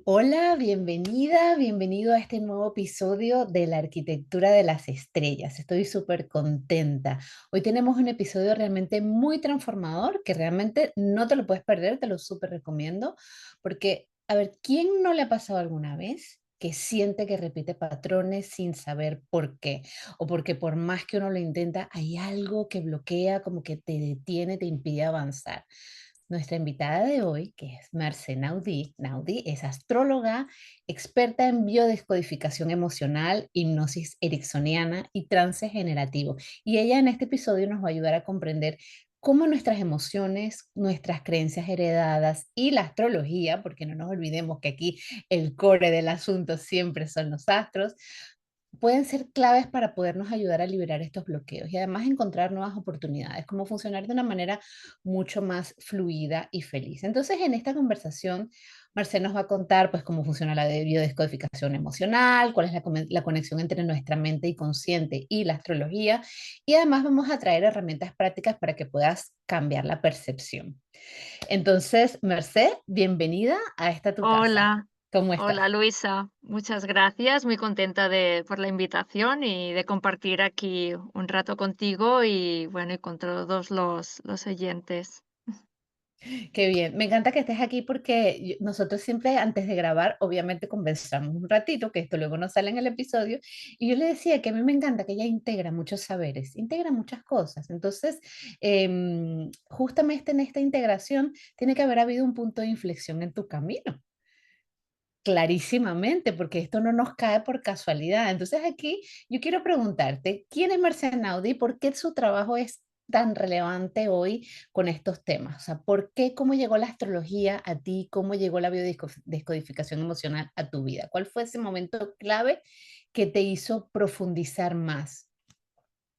Hola, bienvenida, bienvenido a este nuevo episodio de la arquitectura de las estrellas. Estoy súper contenta. Hoy tenemos un episodio realmente muy transformador que realmente no te lo puedes perder, te lo súper recomiendo, porque, a ver, ¿quién no le ha pasado alguna vez que siente que repite patrones sin saber por qué? O porque por más que uno lo intenta, hay algo que bloquea, como que te detiene, te impide avanzar. Nuestra invitada de hoy, que es Marce Naudí. Naudí es astróloga, experta en biodescodificación emocional, hipnosis ericksoniana y trance generativo. Y ella en este episodio nos va a ayudar a comprender cómo nuestras emociones, nuestras creencias heredadas y la astrología, porque no nos olvidemos que aquí el core del asunto siempre son los astros, pueden ser claves para podernos ayudar a liberar estos bloqueos y además encontrar nuevas oportunidades, cómo funcionar de una manera mucho más fluida y feliz. Entonces, en esta conversación, Marcel nos va a contar pues cómo funciona la biodescodificación emocional, cuál es la conexión entre nuestra mente y consciente y la astrología, y además vamos a traer herramientas prácticas para que puedas cambiar la percepción. Entonces, Merced, bienvenida a esta tu casa. Hola, ¿Cómo hola estás? Luisa, muchas gracias, muy contenta por la invitación y de compartir aquí un rato contigo y bueno, y con todos los oyentes. Qué bien, me encanta que estés aquí porque nosotros siempre antes de grabar, obviamente conversamos un ratito, que esto luego no sale en el episodio, y yo le decía que a mí me encanta que ella integra muchos saberes, integra muchas cosas. Entonces, justamente en esta integración tiene que haber habido un punto de inflexión en tu camino. Clarísimamente, porque esto no nos cae por casualidad. Entonces aquí yo quiero preguntarte, ¿quién es Marcial Naudi? ¿Por qué su trabajo es tan relevante hoy con estos temas? O sea, ¿por qué, cómo llegó la astrología a ti? ¿Cómo llegó la biodescodificación emocional a tu vida? ¿Cuál fue ese momento clave que te hizo profundizar más?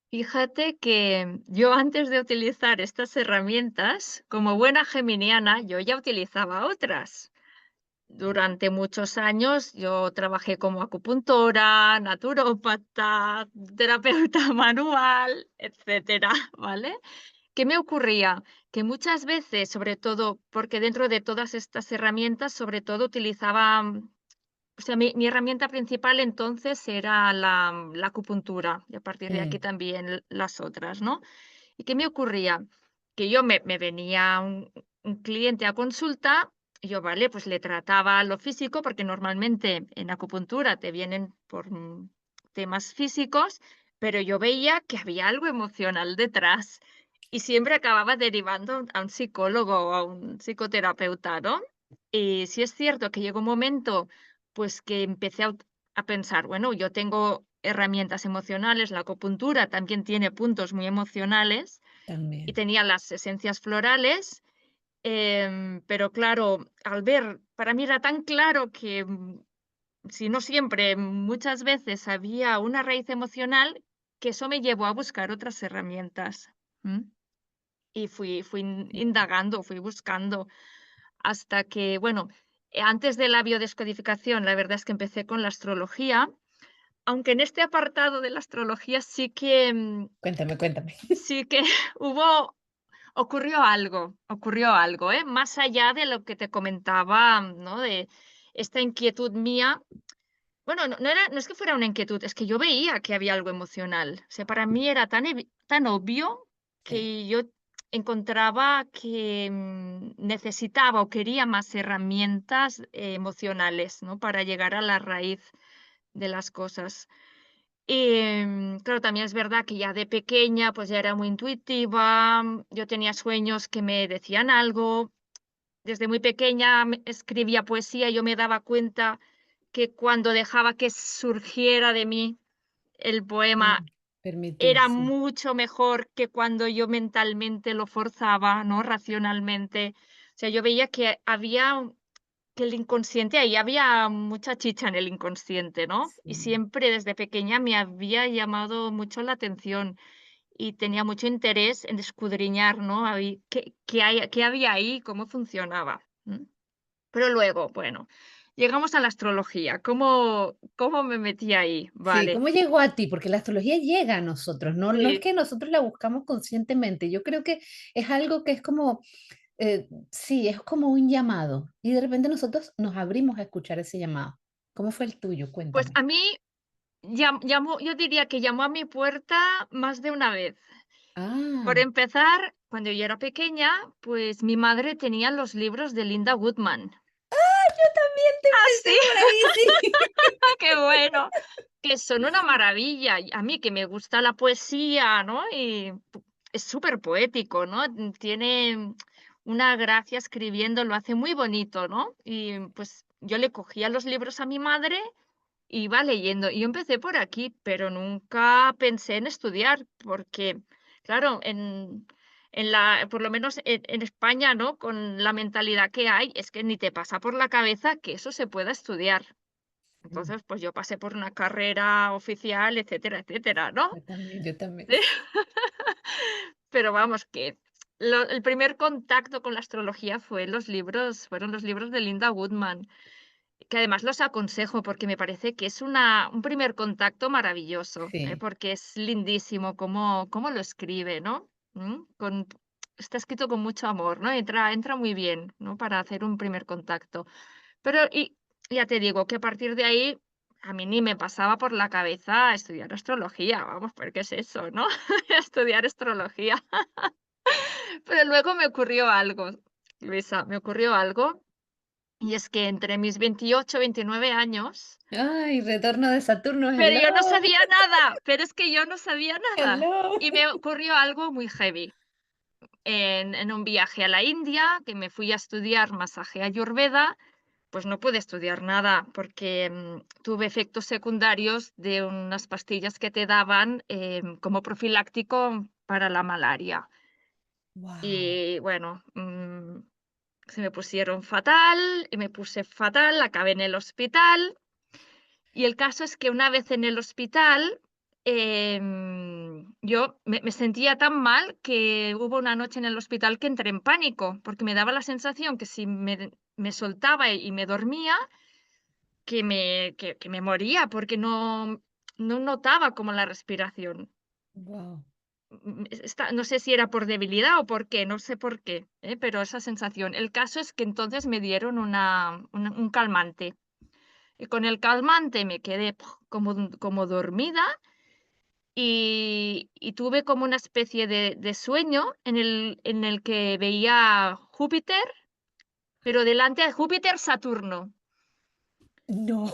Fíjate que yo antes de utilizar estas herramientas, como buena geminiana, yo ya utilizaba otras. Durante muchos años yo trabajé como acupuntora, naturópata, terapeuta manual, etcétera, ¿vale? ¿Qué me ocurría? Que muchas veces, sobre todo, porque dentro de todas estas herramientas, sobre todo utilizaba, o sea, mi herramienta principal entonces era la acupuntura y a partir de aquí Mm, también las otras, ¿no? ¿Y qué me ocurría? Que yo me venía un cliente a consulta, y yo, vale, pues le trataba lo físico, porque normalmente en acupuntura te vienen por temas físicos, pero yo veía que había algo emocional detrás y siempre acababa derivando a un psicólogo o a un psicoterapeuta, ¿no? Y sí es cierto que llegó un momento, pues que empecé a pensar, bueno, yo tengo herramientas emocionales, la acupuntura también tiene puntos muy emocionales y también. tenía las esencias florales, pero claro, al ver, para mí era tan claro que, si no siempre, muchas veces había una raíz emocional, que eso me llevó a buscar otras herramientas. ¿M? Y fui indagando, fui buscando hasta que, bueno, antes de la biodescodificación, la verdad es que empecé con la astrología, aunque en este apartado de la astrología Cuéntame, cuéntame. sí que hubo ocurrió algo, ¿eh? Más allá de lo que te comentaba, ¿no? De esta inquietud mía. Bueno, no es que fuera una inquietud, es que yo veía que había algo emocional. O sea, para mí era tan obvio Sí. que yo encontraba que, necesitaba o quería más herramientas, emocionales, ¿no? Para llegar a la raíz de las cosas. Claro, también es verdad que ya de pequeña, pues, ya era muy intuitiva, yo tenía sueños que me decían algo. Desde muy pequeña escribía poesía y yo me daba cuenta que cuando dejaba que surgiera de mí el poema Permitir, era sí. mucho mejor que cuando yo mentalmente lo forzaba, ¿no? Racionalmente. O sea, yo veía que que el inconsciente, ahí había mucha chicha en el inconsciente, ¿no? Y Sí. siempre desde pequeña me había llamado mucho la atención y tenía mucho interés en escudriñar, ¿no? Ahí, qué había ahí, cómo funcionaba. Pero luego, bueno, llegamos a la astrología. ¿Cómo me metí ahí? Sí, Vale, ¿cómo llegó a ti? Porque la astrología llega a nosotros, no es sí, que nosotros la buscamos conscientemente. Yo creo que es algo que es como, Sí, es como un llamado y de repente nosotros nos abrimos a escuchar ese llamado. ¿Cómo fue el tuyo? Pues Cuéntame. a mí llamó, yo diría que llamó a mi puerta más de una vez. Por Ah, empezar, cuando yo era pequeña, pues mi madre tenía los libros de Linda Woodman. yo también te Ah, empecé sí, por ahí, sí. qué bueno, que son una maravilla. Y a mí que me gusta la poesía, ¿no? Y es súper poético, ¿no? Tiene una gracia escribiendo, lo hace muy bonito, ¿no? Y pues yo le cogía los libros a mi madre y iba leyendo. Y yo empecé por aquí, pero nunca pensé en estudiar, porque, claro, por lo menos en España, ¿no? Con la mentalidad que hay, es que ni te pasa por la cabeza que eso se pueda estudiar. Mm, Entonces, pues yo pasé por una carrera oficial, etcétera, etcétera, ¿no? yo también, yo también. Sí. Pero vamos, que el primer contacto con la astrología fueron los libros de Linda Woodman, que además los aconsejo porque me parece que es un primer contacto maravilloso, Sí. porque es lindísimo cómo lo escribe, ¿no? Está escrito con mucho amor, ¿no? Entra muy bien, ¿no? Para hacer un primer contacto. Pero ya te digo que a partir de ahí, a mí ni me pasaba por la cabeza estudiar astrología, vamos, ¿pero qué es eso, no? Estudiar astrología. Pero luego me ocurrió algo, Luisa, me ocurrió algo, y es que entre mis 28, 29 años, Ay, retorno de Saturno, pero hello, yo no sabía nada, pero es que yo no sabía nada. hello. Y me ocurrió algo muy heavy. En un viaje a la India, que me fui a estudiar masaje ayurveda, pues no pude estudiar nada porque, tuve efectos secundarios de unas pastillas que te daban, como profiláctico para la malaria. Wow, Y bueno, se me pusieron fatal, y me puse fatal, acabé en el hospital. Y el caso es que una vez en el hospital, yo me sentía tan mal que hubo una noche en el hospital que entré en pánico, porque me daba la sensación que si me soltaba y me dormía, que me moría, porque no notaba como la respiración. wow. No sé si era por debilidad o por qué, no sé por qué, pero esa sensación. El caso es que entonces me dieron un calmante. Y con el calmante me quedé como dormida y tuve como una especie de sueño en el que veía Júpiter, pero delante de Júpiter, Saturno. No.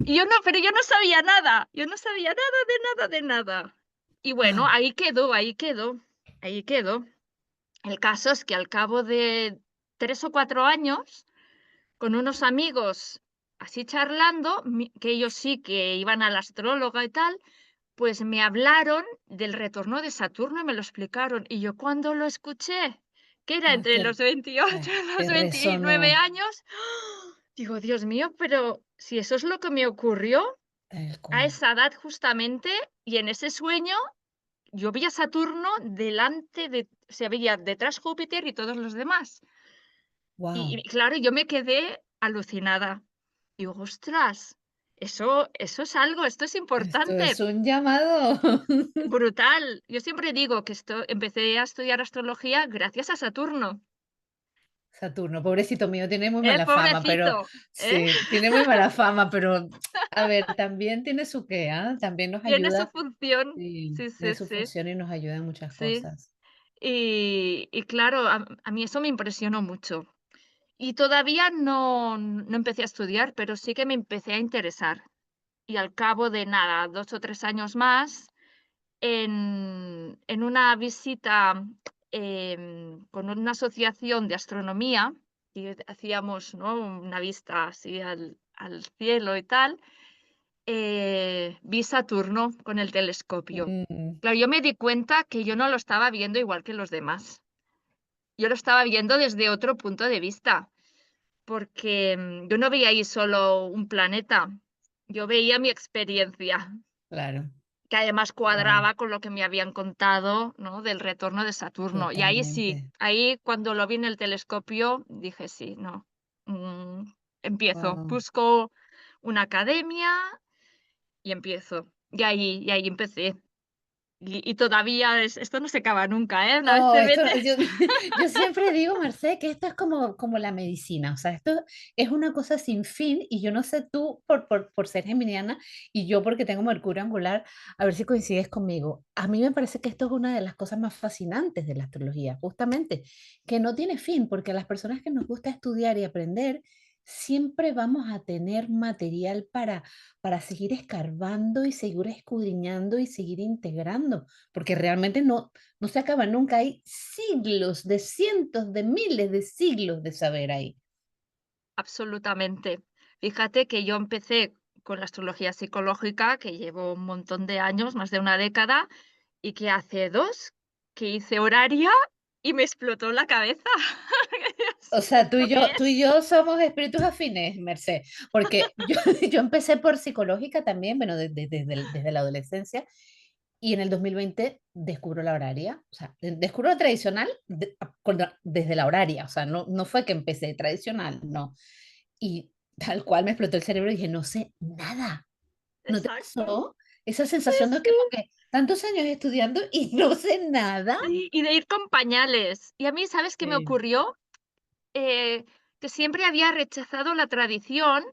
Y pero yo no sabía nada, yo no sabía nada de nada de nada. Y bueno, Wow. ahí quedó, ahí quedó, ahí quedó. El caso es que al cabo de 3 o 4 años, con unos amigos así charlando, que ellos sí que iban a la astróloga y tal, pues me hablaron del retorno de Saturno y me lo explicaron. Y yo cuando lo escuché, que era Ah, entre los 28 y los te 29 resonó años, digo, Dios mío, pero si eso es lo que me ocurrió tal a cual. esa edad justamente, y en ese sueño yo vi a Saturno delante se veía detrás Júpiter y todos los demás. Y Wow. claro, yo me quedé alucinada. Digo: "Ostras, eso es algo, esto es Esto es importante". un llamado. Brutal. Yo siempre digo que empecé a estudiar astrología gracias a Saturno. Saturno, pobrecito mío, tiene muy mala fama, pero Pobrecito, ¿eh? sí, tiene muy mala fama, pero a ver, también tiene su qué, ¿ah? También nos Tiene su ayuda, función. sí, Sí, tiene sí, su sí, función y nos ayuda en muchas sí. cosas. Y claro, a mí eso me impresionó mucho. Y todavía no empecé a estudiar, pero sí que me empecé a interesar. Y al cabo de nada, 2 o 3 años más, en una visita, con una asociación de astronomía, y hacíamos, ¿no?, una vista así al cielo y tal, vi Saturno con el telescopio. Mm, Claro, yo me di cuenta que yo no lo estaba viendo igual que los demás. Yo lo estaba viendo desde otro punto de vista, porque, yo no veía ahí solo un planeta, yo veía mi experiencia. claro, Que además wow, cuadraba con lo que me habían contado, ¿no?, del retorno de Saturno. Y ahí sí, totalmente. ahí cuando lo vi en el telescopio dije: "Sí, no, mm, empiezo, Wow. busco una academia y empiezo". Y ahí empecé. y todavía esto no se acaba nunca, ¿eh? Una vez No, te esto, metes. yo siempre digo, Merced, que esto es como la medicina, o sea, esto es una cosa sin fin y yo no sé tú por ser geminiana y yo porque tengo Mercurio angular, a ver si coincides conmigo. A mí me parece que esto es una de las cosas más fascinantes de la astrología, justamente, que no tiene fin, porque a las personas que nos gusta estudiar y aprender, siempre vamos a tener material para seguir escarbando y seguir escudriñando y seguir integrando, porque realmente no se acaba nunca, hay siglos de cientos de miles de siglos de saber ahí. Absolutamente. Fíjate que yo empecé con la astrología psicológica, que llevo un montón de años, más de una década, y que hace 2 que hice horaria y me explotó la cabeza. O sea, ¿Esto qué tú es? y yo somos espíritus afines, Merced, porque yo, yo empecé por psicológica también, bueno, desde la adolescencia, y en el 2020 descubro la horaria, o sea, descubro la tradicional desde la horaria, o sea, no fue que empecé tradicional, no. Y tal cual me explotó el cerebro y dije, no sé nada. ¿No te Exacto. pasó? Esa Sí, sensación de que, sí. como que tantos años estudiando y no sé nada. Sí, y de ir con pañales. Y a mí, ¿sabes qué me Sí. ocurrió? Eh, que siempre había rechazado la tradición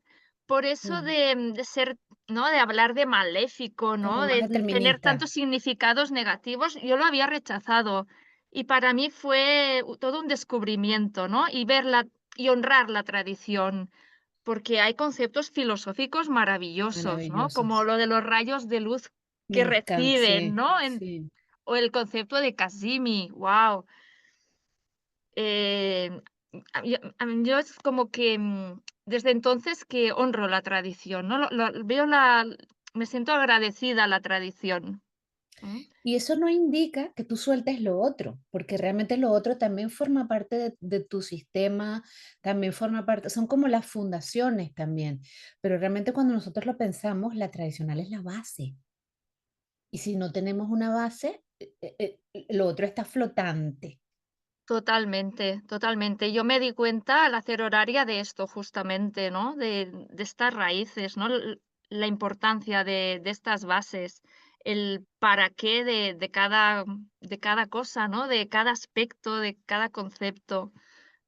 por eso Mm, de ser, ¿no? De hablar de maléfico, como ¿no? más De tener determinista. tantos significados negativos, yo lo había rechazado. Y para mí fue todo un descubrimiento, ¿no? Y y honrar la tradición, porque hay conceptos filosóficos maravillosos, ¿no? Como Maravillosos. lo de los rayos de luz Me que encanta, reciben, sí, ¿no? sí. O el concepto de Casimi, wow. Eh, yo es como que, desde entonces que honro la tradición, ¿no? Me siento agradecida a la tradición. ¿Mm? Y eso no indica que tú sueltes lo otro, porque realmente lo otro también forma parte de tu sistema, también forma parte, son como las fundaciones también, pero realmente cuando nosotros lo pensamos, la tradicional es la base. Y si no tenemos una base, lo otro está flotante. Totalmente, totalmente. Yo me di cuenta al hacer horaria de esto justamente, ¿no? De estas raíces, ¿no? La importancia de estas bases, el para qué de cada cosa, ¿no? De cada aspecto, de cada concepto,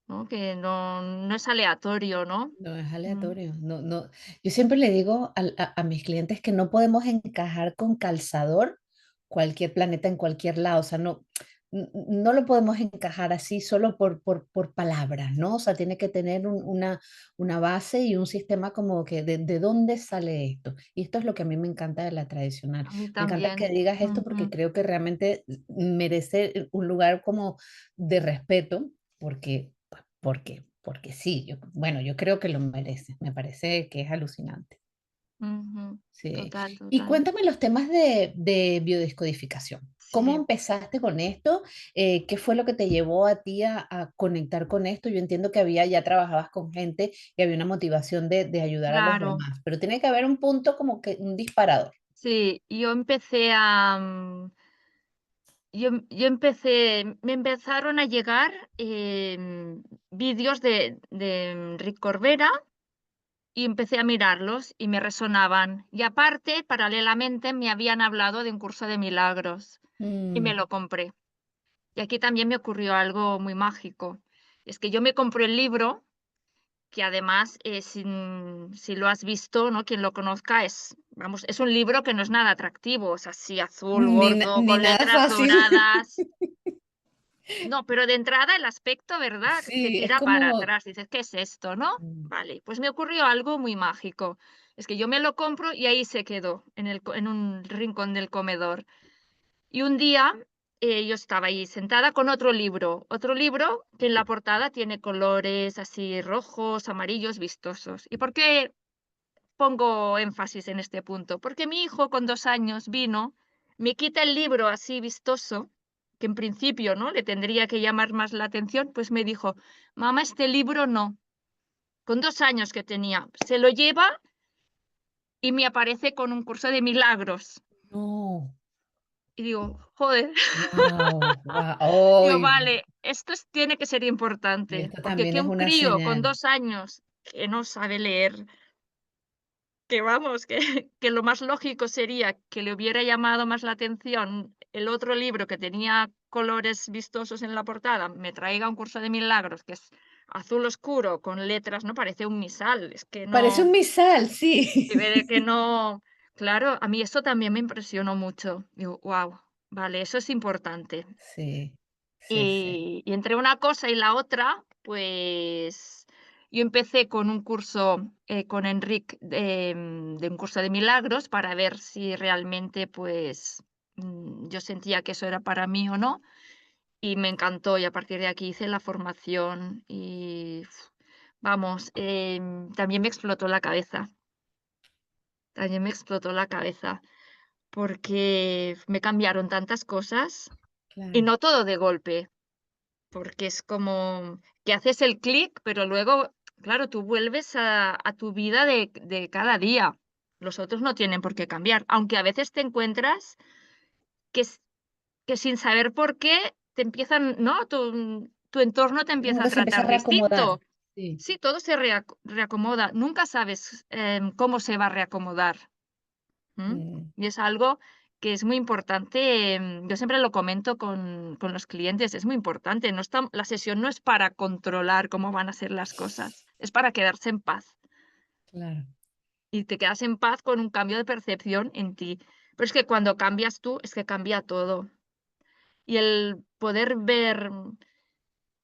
¿no? Que no es aleatorio, ¿no? No es Mm, aleatorio, no. Yo siempre le digo a mis clientes que no podemos encajar con calzador cualquier planeta en cualquier lado, o sea, no lo podemos encajar así solo por palabras, ¿no? O sea, tiene que tener una base y un sistema como que de dónde sale esto. Y esto es lo que a mí me encanta de la tradicional. a mí Me encanta que también. digas esto porque Ujú, creo que realmente merece un lugar como de respeto, porque sí, bueno, yo creo que lo merece, me parece que es alucinante. ujú. Sí. Total, Y total. cuéntame los temas de biodescodificación. ¿Cómo Sí, empezaste con esto? ¿Qué fue lo que te llevó a ti a conectar con esto? Yo entiendo que ya trabajabas con gente y había una motivación de ayudar a los claro. demás, pero tiene que haber un punto como que un disparador. Sí, yo empecé yo empecé me empezaron a llegar, vídeos de Rick Corbera y empecé a mirarlos y me resonaban. Y aparte, paralelamente, me habían hablado de un curso de milagros y me Mm, lo compré. Y aquí también me ocurrió algo muy mágico. Es que yo me compré el libro, que además, si lo has visto, ¿no? Quien lo conozca vamos, es un libro que no es nada atractivo, es así azul, gordo, ni con nada letras fácil. doradas. No, pero de entrada el aspecto, ¿verdad? Te Sí, es tira para como... atrás, dices: "¿Qué es esto?", ¿no? Mm, Vale, pues me ocurrió algo muy mágico. Es que yo me lo compro y ahí se quedó, en un rincón del comedor. Y un día, yo estaba ahí sentada con otro libro que en la portada tiene colores así rojos, amarillos, vistosos. ¿Y por qué pongo énfasis en este punto? Porque mi hijo con 2 años vino, me quita el libro así vistoso, que en principio, ¿no?, le tendría que llamar más la atención, pues me dijo: "Mamá, este libro no", con 2 años que tenía. Se lo lleva y me aparece con un curso de milagros. no, Y digo: "Joder". wow, wow, Digo: hoy, "Vale, esto tiene que ser y importante", esto porque también que es un una crío con señal. 2 años que no sabe leer que vamos, que lo más lógico sería que le hubiera llamado más la atención el otro libro que tenía colores vistosos en la portada, me traiga Un curso de milagros, que es azul oscuro con letras, ¿no? Parece un misal, es que Parece un no, misal, se ve de sí. que no, claro, a mí eso también me impresionó mucho. Digo: "Guau, vale, eso es importante". Sí, sí, sí, Y entre una cosa y la otra, pues, yo empecé con un curso, con Enric de un curso de milagros para ver si realmente, pues, yo sentía que eso era para mí o no, y me encantó, y a partir de aquí hice la formación y, vamos, también me explotó la cabeza, también me explotó la cabeza, porque me cambiaron tantas cosas, y claro. no todo de golpe. Porque es como que haces el clic, pero luego, claro, tú vuelves a tu vida de cada día. Los otros no tienen por qué cambiar, aunque a veces te encuentras que s que sin saber por qué te empiezan, ¿no? Tu entorno te El empieza a mundo se empieza a tratar reacomodar. distinto. Sí, Sí, todo se reacomoda. Nunca sabes, cómo se va a reacomodar. ¿Mm? mm, Y es algo que es muy importante, yo siempre lo comento con los clientes, es muy importante, no estam la sesión no es para controlar cómo van a ser las cosas, es para quedarse en paz, claro. y te quedas en paz con un cambio de percepción en ti. Pero es que cuando cambias tú, es que cambia todo. Y el poder ver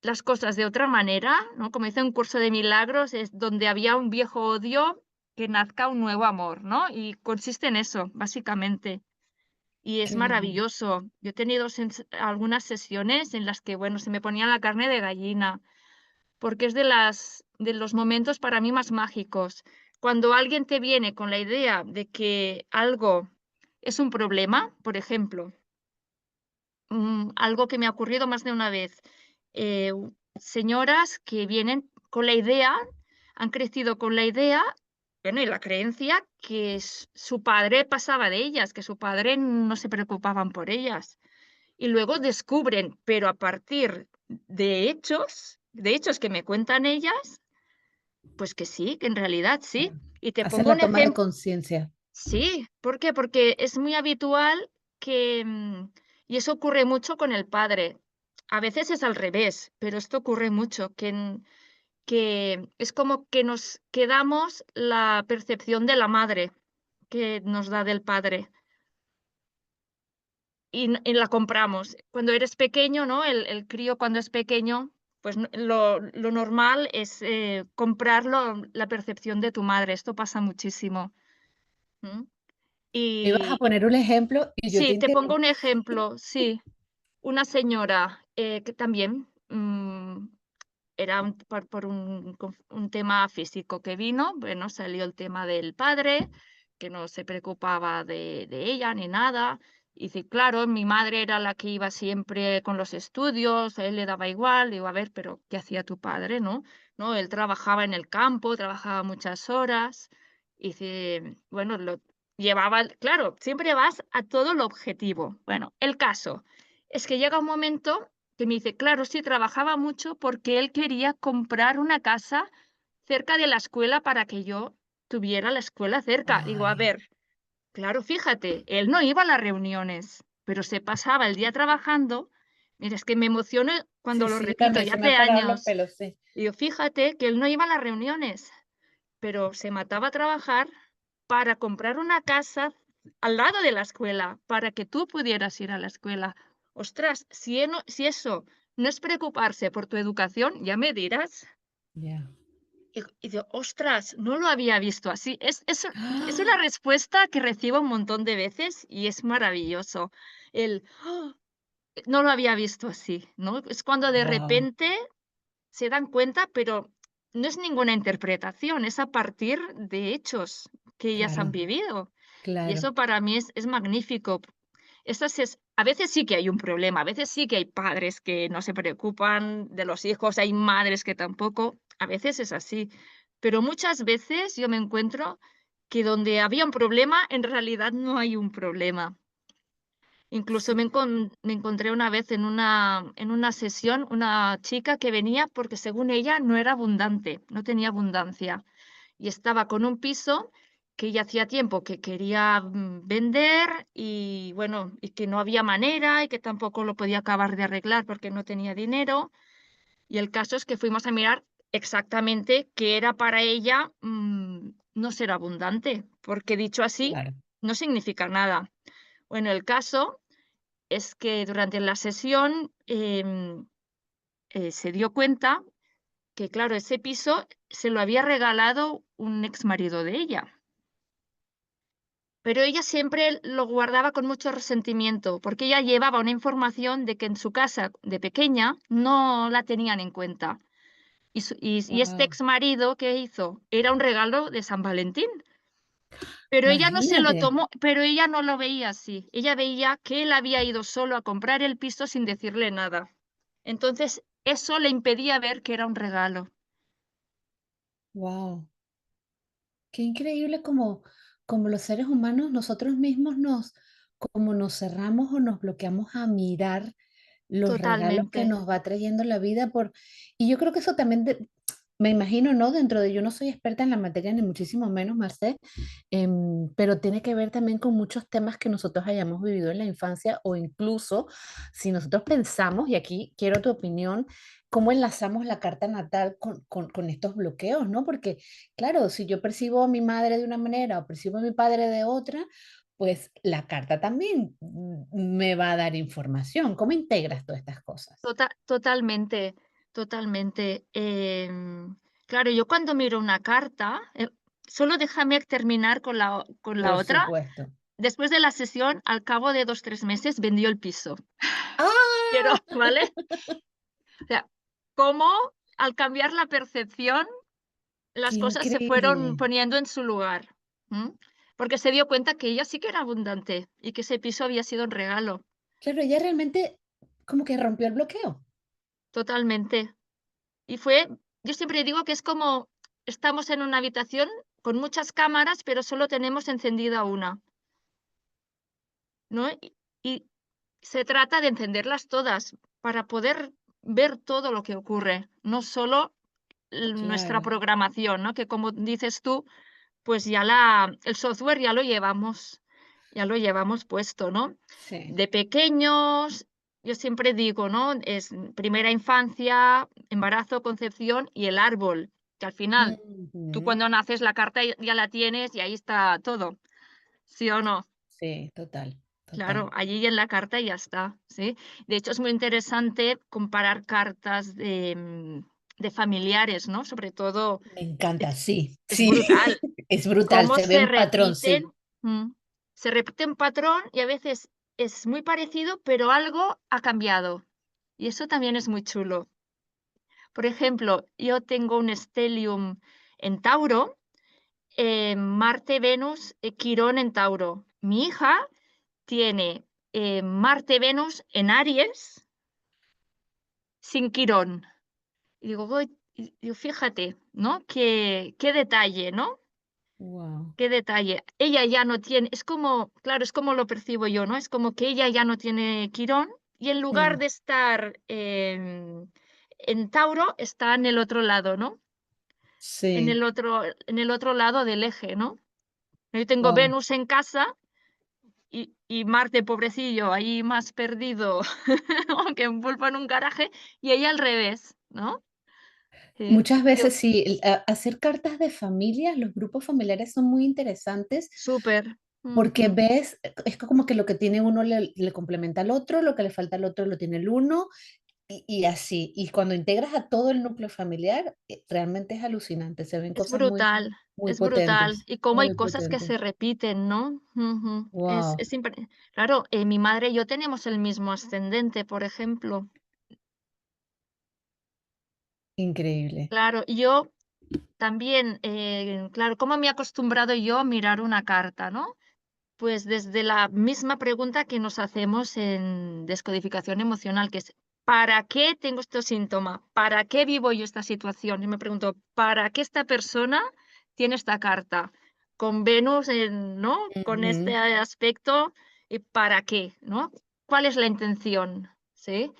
las cosas de otra manera, ¿no? Como dice un curso de milagros, es donde había un viejo odio, que nazca un nuevo amor, ¿no? Y consiste en eso, básicamente. Y es Claro. maravilloso. Yo he tenido algunas sesiones en las que, bueno, se me ponía la carne de gallina, porque es de los momentos para mí más mágicos. Cuando alguien te viene con la idea de que algo es un problema, por ejemplo, algo que me ha ocurrido más de una vez, señoras que vienen con la idea, han crecido con la idea, bueno, y la creencia que su padre pasaba de ellas, que su padre no se preocupaban por ellas. Y luego descubren, pero a partir de hechos que me cuentan ellas, pues que sí, que en realidad sí. Claro. Y te Hacer pongo la un toma de ejemplo. conciencia. Sí, ¿por qué? Porque es muy habitual que, y eso ocurre mucho con el padre. A veces es al revés, pero esto ocurre mucho, que es como que nos quedamos la percepción de la madre que nos da del padre y la compramos. Cuando eres pequeño, ¿no? El crío cuando es pequeño, pues lo normal es comprarlo la percepción de tu madre. Esto pasa muchísimo. ¿M? Me ibas a Y poner un ejemplo y yo te sí, te pongo un interrumpí. ejemplo, sí. Una señora, que también, era por un tema físico que vino, bueno, salió el tema del padre, que no se preocupaba de ella ni nada. Y dice: "Claro, mi madre era la que iba siempre con los estudios, a él le daba igual". Digo: "A ver, pero, ¿qué hacía tu padre, no?". No, él trabajaba en el campo, trabajaba muchas horas. Y dice, bueno, lo llevaba claro, siempre vas a todo lo objetivo. Bueno, el caso es que llega un momento que me dice: "Claro, sí, trabajaba mucho porque él quería comprar una casa cerca de la escuela para que yo tuviera la escuela cerca". Digo: "A Ay, ver, claro, fíjate, él no iba a las reuniones, pero se pasaba el día trabajando". Mira, es que me emociono cuando sí, lo sí, yo repito, también y se me han hace parado los años. pelos, sí. Digo: "Fíjate que él no iba a las reuniones, pero se mataba a trabajar para comprar una casa al lado de la escuela, para que tú pudieras ir a la escuela". Ostras, si eso no es preocuparse por tu educación, ya me dirás. Ya. Y digo: "Ostras, no lo había visto así". Es una ¡Ah! respuesta que recibo un montón de veces y es maravilloso. El: "¡Ah! No lo había visto así", ¿no? Es cuando de Guau, repente se dan cuenta, pero no es ninguna interpretación, es a partir de hechos que ellas han claro, vivido. Y claro, eso para mí es magnífico. A veces sí que hay un problema, a veces sí que hay padres que no se preocupan de los hijos, hay madres que tampoco, a veces es así. Pero muchas veces yo me encuentro que donde había un problema, en realidad no hay un problema. Incluso sí, me encontré una vez en una sesión una chica que venía porque según ella no era abundante, no tenía abundancia y estaba con un piso que ella hacía tiempo que quería, vender y bueno, y que no había manera y que tampoco lo podía acabar de arreglar porque no tenía dinero. Y el caso es que fuimos a mirar exactamente qué era para ella, no ser abundante, porque dicho así Claro. no significa nada. Bueno, el caso es que durante la sesión, se dio cuenta que, claro, ese piso se lo había regalado un exmarido de ella. Pero ella siempre lo guardaba con mucho resentimiento, porque ella llevaba una información de que en su casa de pequeña no la tenían en cuenta. Y este Wow. exmarido, ¿qué hizo? Era un regalo de San Valentín, pero ella no se lo Imagínate. tomó, pero ella no lo veía así. Ella veía que él había ido solo a comprar el piso sin decirle nada. Entonces, eso le impedía ver que era un regalo. Wow. Qué increíble como los seres humanos, nosotros mismos como nos cerramos o nos bloqueamos a mirar los regalos Totalmente, que nos va trayendo la vida y yo creo que eso también me imagino, ¿no? Dentro de yo no soy experta en la materia, ni muchísimo menos, Marcé, pero tiene que ver también con muchos temas que nosotros hayamos vivido en la infancia o incluso si nosotros pensamos, y aquí quiero tu opinión, cómo enlazamos la carta natal con estos bloqueos, ¿no? Porque, claro, si yo percibo a mi madre de una manera o percibo a mi padre de otra, pues la carta también me va a dar información. ¿Cómo integras todas estas cosas? totalmente, totalmente. Claro, yo cuando miro una carta, solo déjame terminar con la Por otra. supuesto. Después de la sesión, al cabo de 2 3 meses, vendió el piso. Quiero, ¡Ah! ¿vale? O sea, cómo al cambiar la percepción, ¡Qué las cosas se fueron increíble! poniendo en su lugar, ¿m? Porque se dio cuenta que ella sí que era abundante y que ese piso había sido un regalo. Claro, ella realmente como que rompió el bloqueo. Totalmente. Y fue yo siempre digo que es como estamos en una habitación con muchas cámaras, pero solo tenemos encendida una, ¿no? Y se trata de encenderlas todas para poder ver todo lo que ocurre, no solo nuestra Claro, programación, ¿no? Que como dices tú, pues el software ya lo llevamos puesto, ¿no? sí. De pequeños, yo siempre digo, ¿no? Es primera infancia, embarazo, concepción y el árbol, que al final tú Ujú. cuando naces la carta ya la tienes y ahí está todo, ¿sí o no? Sí, total, Claro, total. allí en la carta y ya está, ¿sí? De hecho, es muy interesante comparar cartas de familiares, ¿no? Sobre todo, Me encanta, es sí, es sí, brutal es brutal, cómo se ve se un patrón, repiten, sí. mm, se repite un patrón y a veces es muy parecido, pero algo ha cambiado. Y eso también es muy chulo. Por ejemplo, yo tengo un stellium en Tauro, Marte, Venus, Quirón en Tauro. Mi hija tiene, Marte, Venus en Aries sin Quirón. Y digo, voy y digo, fíjate, ¿no? Qué detalle, ¿no? Wow. Qué detalle. Ella ya no tiene es como claro, es como lo percibo yo, ¿no? Es como que ella ya no tiene Quirón y en lugar de estar en Tauro, está en el otro lado, ¿no? Sí, En el otro lado del eje, ¿no? Yo tengo wow. Venus en casa y Marte, pobrecillo, ahí más perdido que un pulpo en un garaje, y ella al revés, ¿no? Sí. Muchas Yo veces sí, hacer cartas de familia, los grupos familiares son muy interesantes súper. porque Ujú. ves, es como que lo que tiene uno le complementa al otro, lo que le falta al otro lo tiene el uno, y así. Y cuando integras a todo el núcleo familiar, realmente es alucinante, se ven cosas muy Es brutal. potentes, Y cómo hay muy cosas que potentes. se repiten, ¿no? Ujú. Wow, Es claro, mi madre y yo tenemos el mismo ascendente, por ejemplo. increíble. Claro, y yo también, claro, ¿cómo me he acostumbrado yo a mirar una carta, no? Pues desde la misma pregunta que nos hacemos en descodificación emocional, que es, ¿para qué tengo este síntoma? ¿Para qué vivo yo esta situación? Y me pregunto, ¿para qué esta persona tiene esta carta? Con Venus, ¿no? Con este Ujú. aspecto, ¿y para qué? ¿No? ¿Cuál es la intención? ¿Sí?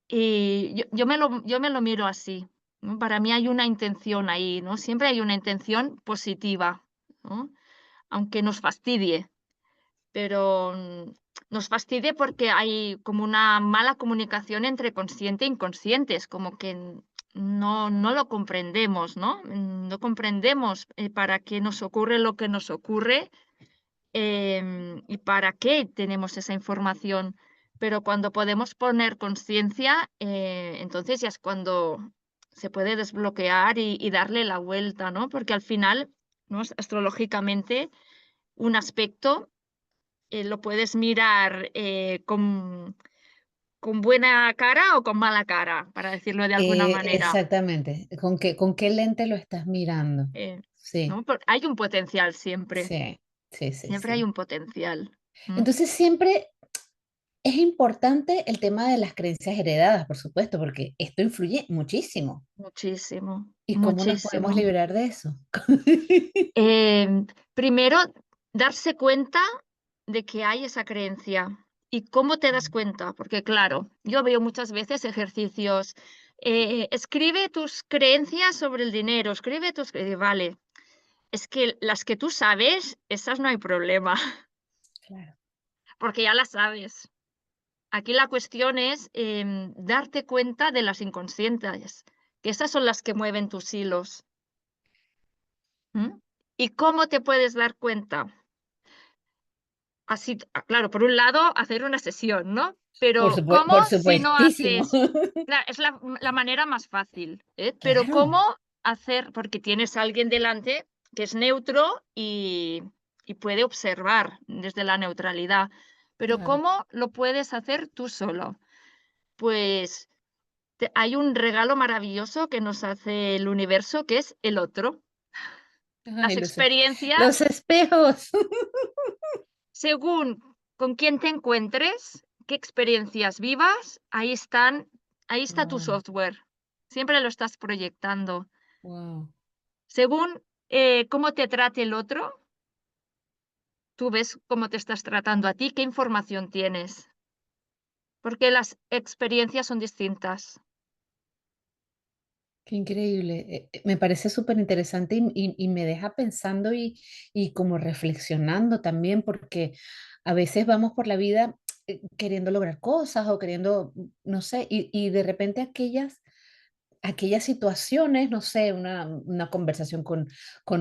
Y yo me lo miro así, ¿no? Para mí hay una intención ahí, ¿no? Siempre hay una intención positiva, ¿no? aunque nos fastidie, pero, nos fastidia porque hay como una mala comunicación entre consciente e inconsciente, es como que no lo comprendemos, ¿no? No comprendemos, para qué nos ocurre lo que nos ocurre, y para qué tenemos esa información. Pero cuando podemos poner conciencia, entonces ya es cuando se puede desbloquear y darle la vuelta, ¿no? Porque al final, ¿no? Astrológicamente, un aspecto lo puedes mirar, con buena cara o con mala cara, para decirlo de alguna manera, Exactamente. Con qué lente lo estás mirando? eh, Sí, ¿no? Hay un potencial siempre, sí, sí, sí, siempre hay sí. un potencial. ¿Mm? Entonces siempre es importante el tema de las creencias heredadas, por supuesto, porque esto influye muchísimo. Muchísimo, ¿Y cómo nos podemos muchísimo. liberar de eso? Primero, darse cuenta de que hay esa creencia. ¿Y cómo te das cuenta? Porque claro, yo veo muchas veces ejercicios, escribe tus creencias sobre el dinero, escribe tus vale, es que las que tú sabes, esas no hay problema, Claro. porque ya las sabes. Aquí la cuestión es, darte cuenta de las inconscientes, que esas son las que mueven tus hilos, ¿mm? ¿Y cómo te puedes dar cuenta? Así, claro, por un lado, hacer una sesión, ¿no? Pero, ¿cómo Por si no supuestísimo. haces? Es la manera más fácil, ¿eh? Pero, Claro, ¿cómo hacer? Porque tienes a alguien delante que es neutro y puede observar desde la neutralidad. Pero, claro. ¿cómo lo puedes hacer tú solo? Pues, hay un regalo maravilloso que nos hace el universo, que es el otro. Ay, Las los experiencias espejos. según con quién te encuentres, qué experiencias vivas, ahí está tu Wow, software. Siempre lo estás proyectando. wow. Según, cómo te trate el otro, tú ves cómo te estás tratando a ti, qué información tienes, porque las experiencias son distintas. Qué increíble. Me parece súper interesante y me deja pensando y como reflexionando también, porque a veces vamos por la vida queriendo lograr cosas o queriendo, no sé, y de repente aquellas situaciones, no sé, una conversación con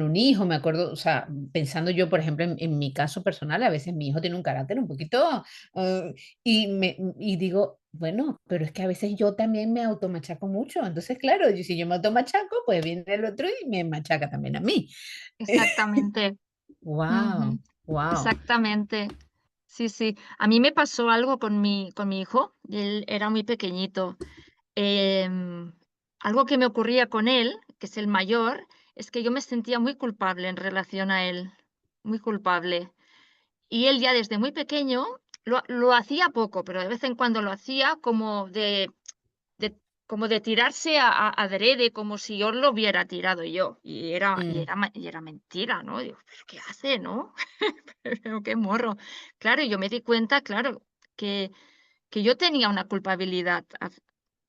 un hijo, me acuerdo, o sea, pensando yo, por ejemplo, en mi caso personal, a veces mi hijo tiene un carácter un poquito, ah, y digo, bueno, pero es que a veces yo también me automachaco mucho, entonces, claro, si yo me automachaco, pues viene el otro y me machaca también a mí. Exactamente. Wow, Ujú. wow, Exactamente. Sí, sí. A mí me pasó algo con mi hijo, él era muy pequeñito. Em, Algo que me ocurría con él, que es el mayor, es que yo me sentía muy culpable en relación a él, muy culpable. Y él ya desde muy pequeño lo hacía poco, pero de vez en cuando lo hacía de como de tirarse adrede, como si yo lo hubiera tirado yo. mm, Y era mentira, ¿no? Digo, ¿pero qué hace, no? Pero qué morro. Claro, y yo me di cuenta, claro, que yo tenía una culpabilidad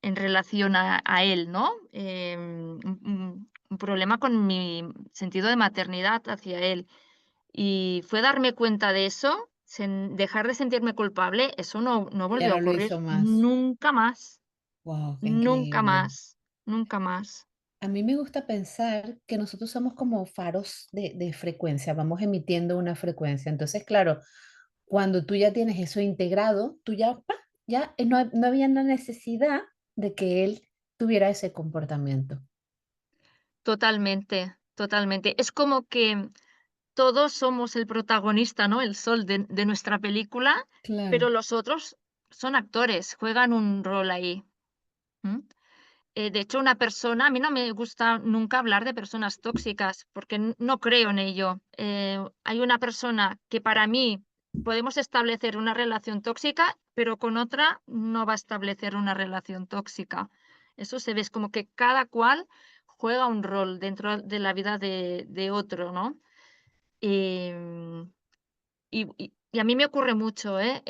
en relación a él, ¿no? Un problema con mi sentido de maternidad hacia él. Y fue darme cuenta de eso, dejar de sentirme culpable, eso no ya volvió a no lo ocurrir hizo más. nunca más, Wow, qué nunca increíble. más, nunca más. A mí me gusta pensar que nosotros somos como faros de frecuencia, vamos emitiendo una frecuencia. Entonces, claro, cuando tú ya tienes eso integrado, tú ya, ¡pa! Ya no había la necesidad de que él tuviera ese comportamiento. Totalmente, totalmente. Es como que todos somos el protagonista, ¿no? El sol de nuestra película, Claro. pero los otros son actores, juegan un rol ahí. ¿M? De hecho, una persona a mí no me gusta nunca hablar de personas tóxicas, porque no creo en ello. Hay una persona que para mí podemos establecer una relación tóxica, pero con otra no va a establecer una relación tóxica. Eso se ve, es como que cada cual juega un rol dentro de la vida de otro, ¿no? Em, y a mí me ocurre mucho, ¿eh?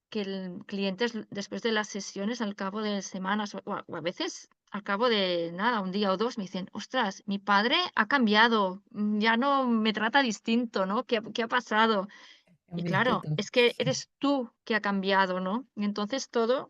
Que el clientes después de las sesiones, al cabo de semanas, o a veces al cabo de nada, un día o 2 me dicen: "Ostras, mi padre ha cambiado, ya no me trata distinto, ¿no? ¿Qué ha pasado?". Y Cambiaste claro, tú. es que eres tú que ha cambiado, ¿no? Y entonces todo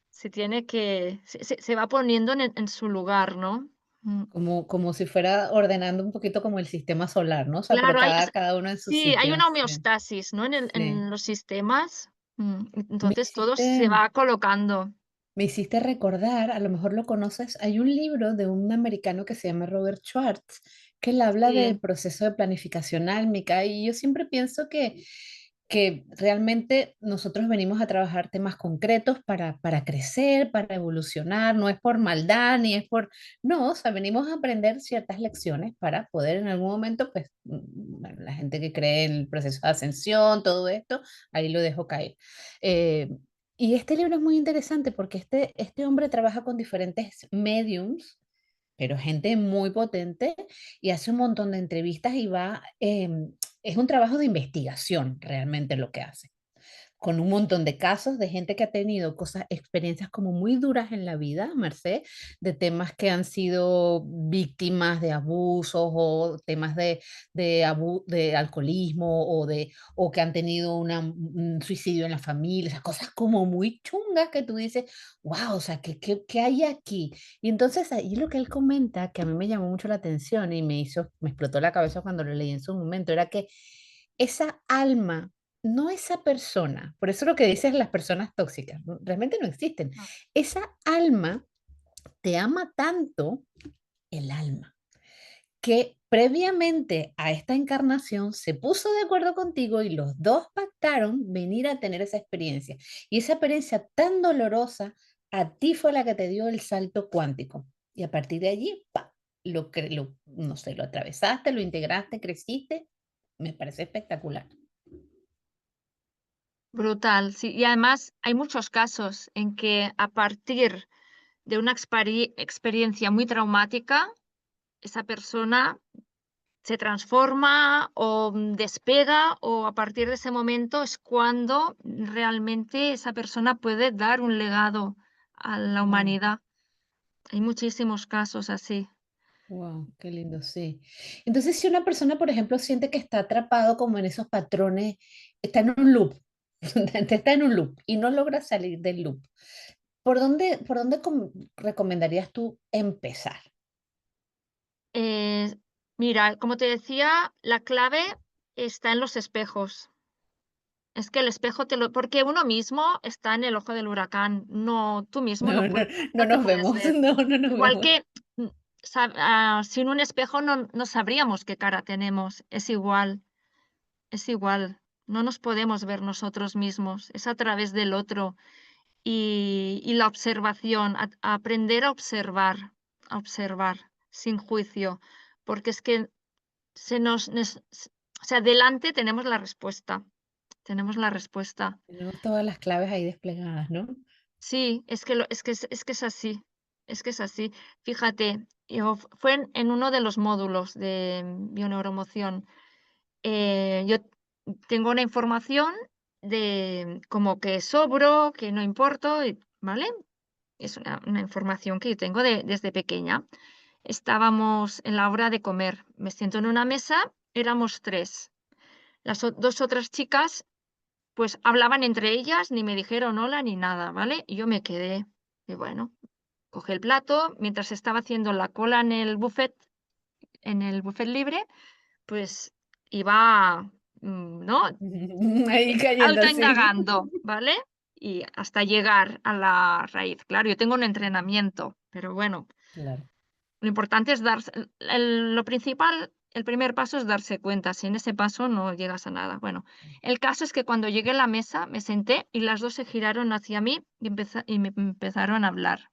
se tiene que se va poniendo en su lugar, ¿no? Mm. Como si fuera ordenando un poquito como el sistema solar, ¿no? O sea, pero Claro, hay cada uno en su sí, hay sitio. una Sí, homeostasis, ¿no? sí. En los sistemas, Me entonces todo se hiciste va colocando. Me hiciste recordar, a lo mejor lo conoces, hay un libro de un americano que se llama Robert Schwartz, que él habla del Sí, proceso de planificación álmica, y yo siempre pienso que realmente nosotros venimos a trabajar temas concretos para crecer, para evolucionar, no es por maldad, ni es por, no, o sea, venimos a aprender ciertas lecciones para poder en algún momento, pues, bueno, la gente que cree en el proceso de ascensión, todo esto, ahí lo dejo caer. Eh, y este libro es muy interesante porque este hombre trabaja con diferentes mediums, pero gente muy potente, y hace un montón de entrevistas y es un trabajo de investigación realmente lo que hace con un montón de casos de gente que ha tenido cosas, experiencias como muy duras en la vida, Merced, de temas que han sido víctimas de abusos o temas de alcoholismo o que han tenido un suicidio en la familia, esas cosas como muy chungas que tú dices, wow, o sea, ¿qué hay aquí? Y entonces ahí lo que él comenta, que a mí me llamó mucho la atención y me explotó la cabeza cuando lo leí en su momento, era que esa alma, no esa persona, por eso lo que dices las personas tóxicas, realmente no existen. ah, Esa alma te ama tanto, el alma, que previamente a esta encarnación se puso de acuerdo contigo y los dos pactaron venir a tener esa experiencia. Y esa experiencia tan dolorosa a ti fue la que te dio el salto cuántico. Y a partir de allí, ¡pa! No sé, lo atravesaste, lo integraste, creciste. Me parece espectacular. brutal, sí. Y además hay muchos casos en que a partir de una experiencia muy traumática, esa persona se transforma o despega, o a partir de ese momento es cuando realmente esa persona puede dar un legado a la Wow. humanidad. Hay muchísimos casos así. Wow, qué lindo, sí. Entonces, si una persona, por ejemplo, siente que está atrapado como en esos patrones, está en un loop, está en un loop y no logra salir del loop, ¿por dónde recomendarías tú empezar? Eh, Mira, como te decía, la clave está en los espejos. Es que el espejo te lo porque uno mismo está en el ojo del huracán, no, tú mismo No, no, no no te nos puedes vemos, ver. no nos Igual vemos. que, mm, sin un espejo no sabríamos qué cara tenemos, es igual, no nos podemos ver nosotros mismos, es a través del otro. Y la observación, aprender a observar sin juicio, porque es que se nos nes s o sea, delante tenemos la respuesta. Tenemos todas las claves ahí desplegadas, ¿no? Sí, es que es así, es que es así. Fíjate, yo fue en uno de los módulos de bioneuromoción. Yo tengo una información de como que sobro, que no importo, ¿vale? Es una información que yo tengo desde pequeña. Estábamos en la hora de comer. Me siento en una mesa, éramos 3. Las 2 otras chicas, pues, hablaban entre ellas, ni me dijeron hola ni nada, ¿vale? Y yo me quedé, y bueno, cogí el plato, mientras estaba haciendo la cola en el buffet libre, pues, iba, ¿no? Ahí cayendo así. Autoindagando, ¿vale? Y hasta llegar a la raíz. Claro, yo tengo un entrenamiento, pero bueno, Claro. lo importante es darse lo principal, el primer paso es darse cuenta, si en ese paso no llegas a nada. Bueno, el caso es que cuando llegué a la mesa, me senté y las 2 se giraron hacia mí y me empezaron a hablar.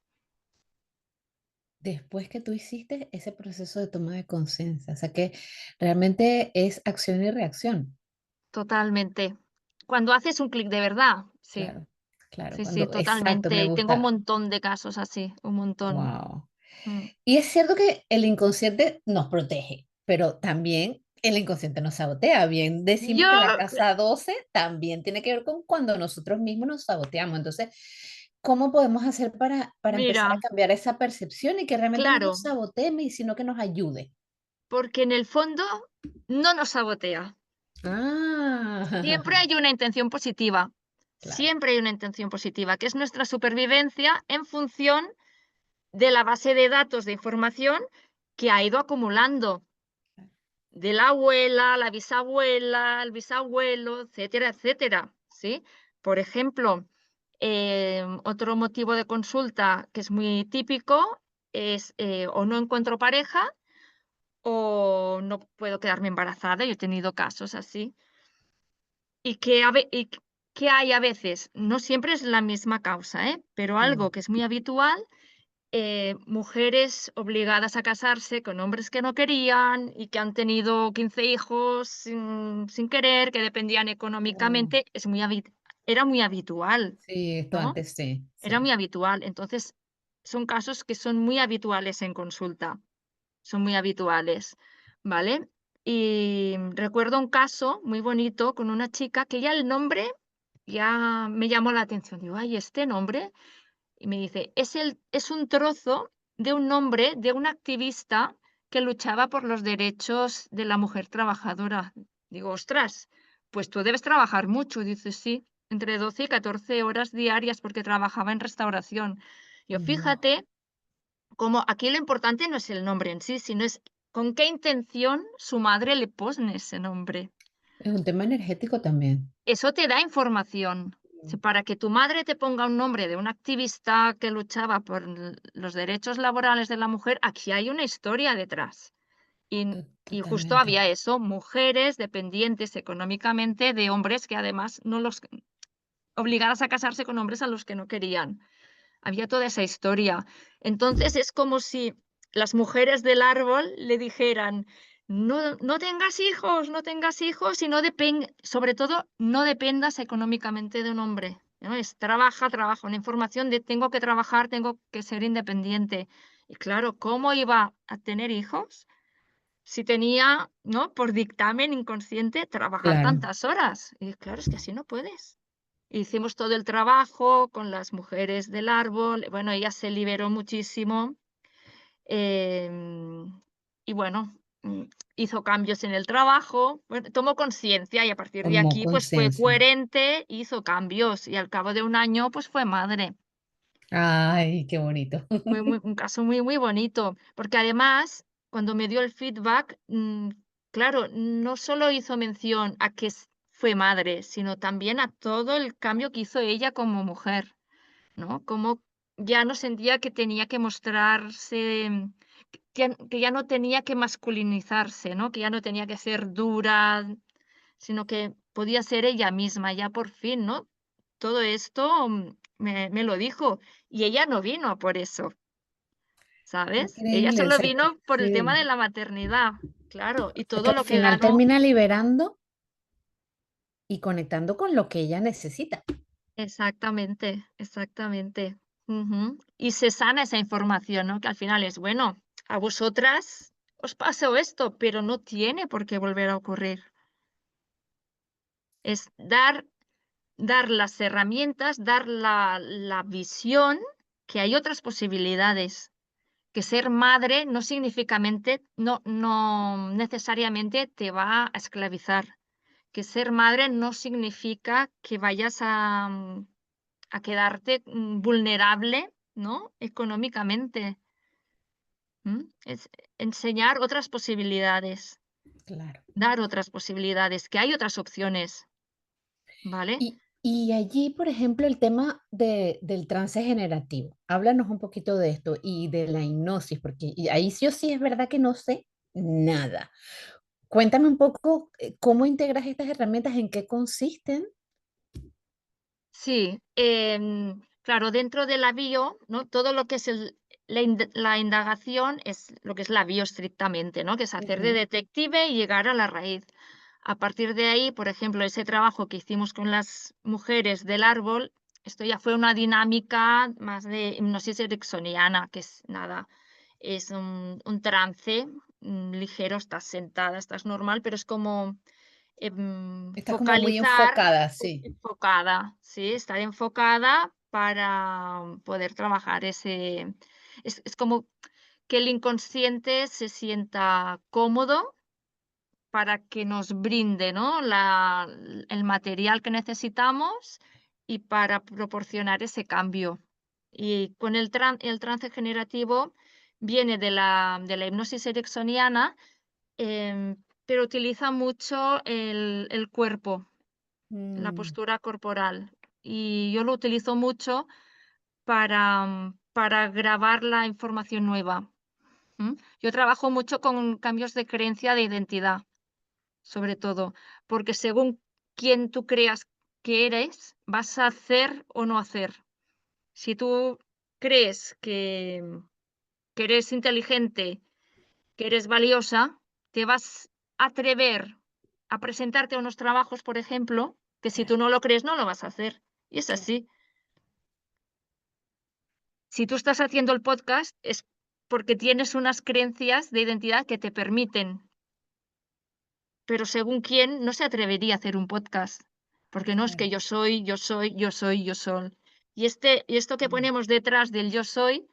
Después que tú hiciste ese proceso de toma de conciencia, o sea que realmente es acción y reacción. Totalmente. Cuando haces un clic de verdad, sí, Claro, claro, sí, sí, cuando, exacto, me totalmente. Tengo un gusta. montón de casos así, un montón. Wow. Mm. Y es cierto que el inconsciente nos protege, pero también el inconsciente nos sabotea. Bien, decimos Yo que la casa 12 también tiene que ver con cuando nosotros mismos nos saboteamos. Entonces, ¿cómo podemos hacer para empezar a Mira, cambiar esa percepción y que realmente no nos claro, sabotee, sino que nos ayude? porque en el fondo no nos sabotea. Siempre Ah, hay una intención positiva, claro, siempre hay una intención positiva, que es nuestra supervivencia en función de la base de datos de información que ha ido acumulando de la abuela, la bisabuela, el bisabuelo, etcétera, etcétera, ¿sí? Por ejemplo, otro motivo de consulta que es muy típico es, o no encuentro pareja o no puedo quedarme embarazada, yo he tenido casos así. Y que que hay a veces, no siempre es la misma causa, ¿eh? Pero mm, algo que es muy habitual, mujeres obligadas a casarse con hombres que no querían y que han tenido 15 hijos sin querer, que dependían oh, económicamente, era muy habitual, sí, esto ¿no? antes sí, Era sí. muy habitual. Entonces, son casos que son muy habituales en consulta. Son muy habituales, ¿vale? Y recuerdo un caso muy bonito con una chica que ya el nombre ya me llamó la atención. Digo: "Ay, ¿este nombre?". Y me dice: es un trozo de un nombre de un activista que luchaba por los derechos de la mujer trabajadora". Digo: "Ostras, pues tú debes trabajar mucho". Y dice: "Sí, entre 12 y 14 horas diarias", porque trabajaba en restauración. Yo: Wow. "Fíjate". Como aquí lo importante no es el nombre en sí, sino es con qué intención su madre le pone ese nombre. Es un tema energético también. Eso te da información. Si para que tu madre te ponga un nombre de un activista que luchaba por los derechos laborales de la mujer, aquí hay una historia detrás. Y justo Totalmente. había eso, mujeres dependientes económicamente de hombres que además no los obligadas a casarse con hombres a los que no querían. Había toda esa historia. Entonces, es como si las mujeres del árbol le dijeran: "No tengas hijos, no tengas hijos y no sobre todo, no dependas económicamente de un hombre", ¿no? Es trabaja, trabaja, una información de tengo que trabajar, tengo que ser independiente. Y claro, ¿cómo iba a tener hijos si tenía, no, por dictamen inconsciente, trabajar Claro, tantas horas? Y claro, es que así no puedes. Hicimos todo el trabajo con las mujeres del árbol. Bueno, ella se liberó muchísimo, em, y bueno, hizo cambios en el trabajo. Bueno, tomó conciencia y a partir de tomó aquí, pues fue conciencia. coherente, hizo cambios y al cabo de un año, pues fue madre. Ay, qué bonito. Fue un caso muy, muy bonito, porque además, cuando me dio el feedback, claro, no solo hizo mención a que fue madre, sino también a todo el cambio que hizo ella como mujer. ¿No? Como ya no sentía que tenía que mostrarse, que ya no tenía que masculinizarse, ¿no? Que ya no tenía que ser dura, sino que podía ser ella misma, ya por fin, ¿no? Todo esto, me lo dijo, y ella no vino a por eso, Qué ¿sabes? Ella increíble, o solo sea, vino por el tema de sí, la maternidad, claro, y o sea, que todo al lo que final ganó. termina liberando y conectando con lo que ella necesita. Exactamente, exactamente. Ujú. Y se sana esa información, ¿no? Que al final es, bueno, a vosotras os pasó esto, pero no tiene por qué volver a ocurrir. Es dar las herramientas, dar la visión que hay otras posibilidades, que ser madre no no necesariamente te va a esclavizar, que ser madre no significa que vayas a quedarte, vulnerable, ¿no? Económicamente, Es enseñar otras posibilidades, Claro. dar otras posibilidades, que hay otras opciones, ¿vale? Y allí, por ejemplo, el tema del trance generativo. Háblanos un poquito de esto y de la hipnosis, porque ahí sí o sí es verdad que no sé nada. Cuéntame un poco, ¿cómo integras estas herramientas? ¿En qué consisten? Sí, claro, dentro de la bio, ¿no? Todo lo que es la indagación es lo que es la bio estrictamente, ¿no? Que es hacer de Ujú, detective y llegar a la raíz. A partir de ahí, por ejemplo, ese trabajo que hicimos con las mujeres del árbol, esto ya fue una dinámica más de hipnosis ericksoniana, que es nada, es un trance ligero, estás sentada, estás normal, pero es como está como muy focalizar. enfocada, sí. Enfocada, sí, estar enfocada para poder trabajar ese es como que el inconsciente se sienta cómodo para que nos brinde, ¿no? El material que necesitamos y para proporcionar ese cambio. Y con el trance generativo viene de la hipnosis ericksoniana, pero utiliza mucho el cuerpo, la Mm, postura corporal. Y yo lo utilizo mucho para grabar la información nueva. Yo trabajo mucho con cambios de creencia de identidad, sobre todo, porque según quién tú creas que eres, vas a hacer o no hacer. Si tú crees que eres inteligente, que eres valiosa, te vas a atrever a presentarte a unos trabajos, por ejemplo, que si tú claro, no lo crees, no lo vas a hacer. Y es claro. así. Si tú estás haciendo el podcast, es porque tienes unas creencias de identidad que te permiten. Pero según quién, no se atrevería a hacer un podcast, porque no, es Claro. que yo soy, yo soy, yo soy, yo soy. Y esto que Mm. ponemos detrás del yo soy,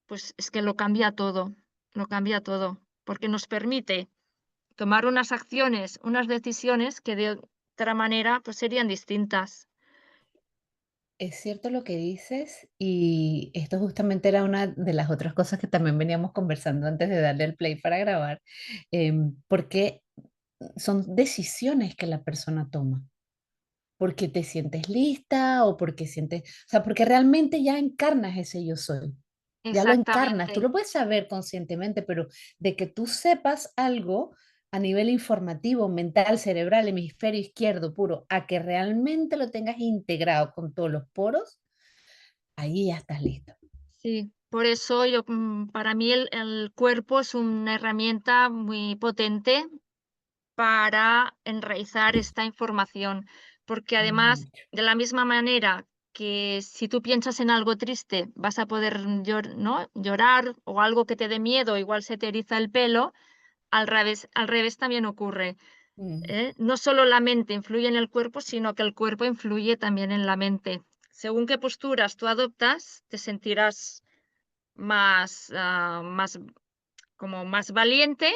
pues es que lo cambia todo, porque nos permite tomar unas acciones, unas decisiones que de otra manera, pues serían distintas. Es cierto lo que dices y esto justamente era una de las otras cosas que también veníamos conversando antes de darle el play para grabar, porque son decisiones que la persona toma, porque te sientes lista o porque sientes, o sea, porque realmente ya encarnas ese yo soy, ya lo encarnas, Exactamente. tú lo puedes saber conscientemente, pero de que tú sepas algo a nivel informativo, mental, cerebral, hemisferio izquierdo puro, a que realmente lo tengas integrado con todos los poros, ahí ya estás listo. Sí, por eso para mí el cuerpo es una herramienta muy potente para enraizar esta información, porque además, Mucho. de la misma manera que si tú piensas en algo triste, vas a poder ¿no? llorar o algo que te dé miedo, igual se te eriza el pelo, al revés también ocurre. Mm, No solo la mente influye en el cuerpo, sino que el cuerpo influye también en la mente. Según qué posturas tú adoptas, te sentirás más como más valiente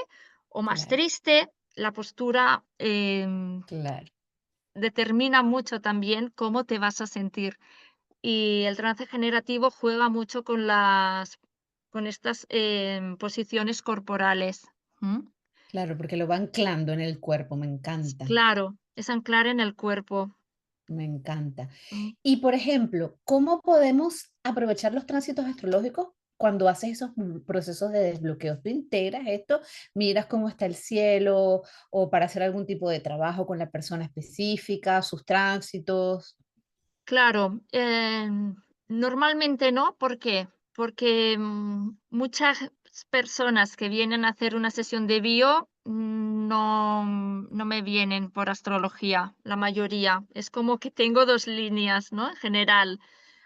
o más claro, triste. La postura, claro, determina mucho también cómo te vas a sentir. Y el trance generativo juega mucho con estas, posiciones corporales. ¿Mm? claro, porque lo va anclando en el cuerpo, me encanta, Claro, es anclar en el cuerpo. me encanta. Mm. Y por ejemplo, ¿cómo podemos aprovechar los tránsitos astrológicos cuando haces esos procesos de desbloqueo? ¿Tú integras esto? ¿Miras cómo está el cielo o para hacer algún tipo de trabajo con la persona específica, sus tránsitos? Claro, normalmente no, ¿por qué? Porque, muchas personas que vienen a hacer una sesión de bio, no me vienen por astrología, la mayoría. Es como que tengo 2 líneas, ¿no? En general,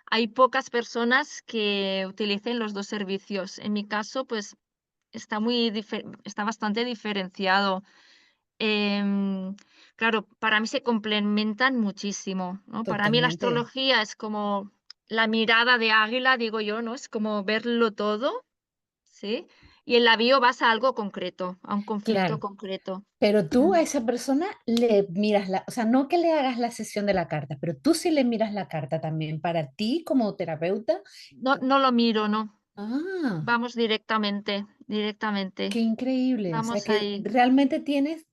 hay pocas personas que utilicen los 2 servicios. En mi caso, pues, está bastante diferenciado. Em, claro, para mí se complementan muchísimo, ¿no? Para mí la Totalmente. astrología es como la mirada de águila, digo yo, ¿no? Es como verlo todo, ¿sí? Y en la bio vas a algo concreto, a un conflicto Claro. concreto. Pero tú Mm. a esa persona le miras o sea, no que le hagas la sesión de la carta, pero tú sí le miras la carta también para ti como terapeuta. No lo miro, no. Ah, Vamos directamente, directamente. qué increíble. O sea Vamos que ahí. realmente tienes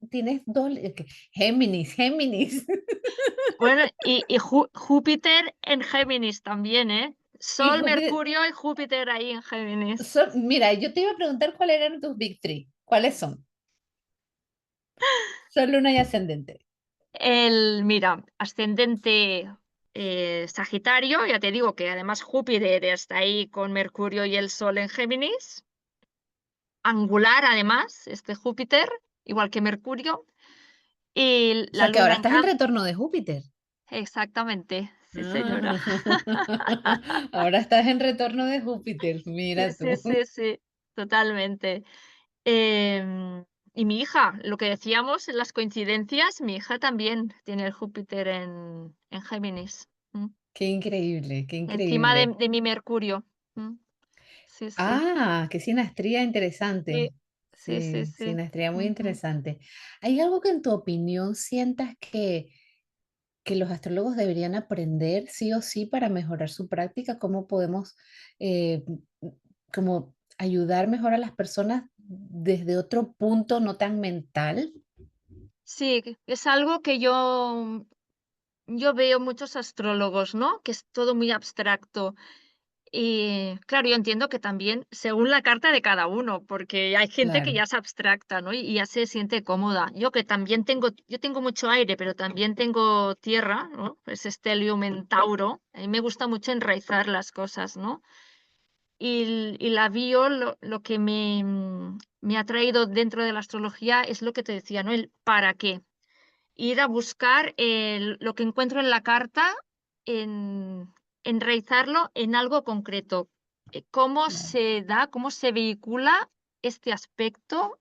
dos, Géminis, Géminis. Bueno, y Júpiter en Géminis también, ¿eh? Sol, Hijo de, Mercurio y Júpiter ahí en Géminis. mira, yo te iba a preguntar cuáles eran tus Big Three. ¿Cuáles son? Sol, Luna y Ascendente. Mira, ascendente Sagitario, ya te digo que además Júpiter está ahí con Mercurio y el Sol en Géminis, angular además, este Júpiter, igual que Mercurio, y O la sea que Luna ahora en estás en Cáncer, retorno de Júpiter. exactamente, sí señora. Ah, ahora estás en retorno de Júpiter, Sí, mira sí, tú. sí, sí, totalmente. Em, y mi hija, lo que decíamos en las coincidencias, mi hija también tiene el Júpiter en Géminis. Mm. Qué increíble, qué encima increíble. de mi Mercurio. Mm, sí, sí, Qué sinastría sí, interesante. sí, sí, Sí, sí. sinastría muy Ujú. interesante. ¿Hay algo que en tu opinión sientas que los astrólogos deberían aprender sí o sí para mejorar su práctica? ¿Cómo podemos como ayudar mejor a las personas desde otro punto no tan mental? Sí, que es algo que yo veo muchos astrólogos, ¿no? Que es todo muy abstracto. Y claro, yo entiendo que también según la carta de cada uno, porque hay gente que Claro, ya es abstracta, ¿no? Y ya se siente cómoda. Yo que también yo tengo mucho aire, pero también tengo tierra, ¿no? Es Stellium en Tauro. A mí me gusta mucho enraizar las cosas, ¿no? Y la bio, lo que me ha traído dentro de la astrología es lo que te decía, ¿no? El para qué. Ir a buscar lo que encuentro en la carta, en enraizarlo en algo concreto. ¿Cómo claro, se da, cómo se vehicula este aspecto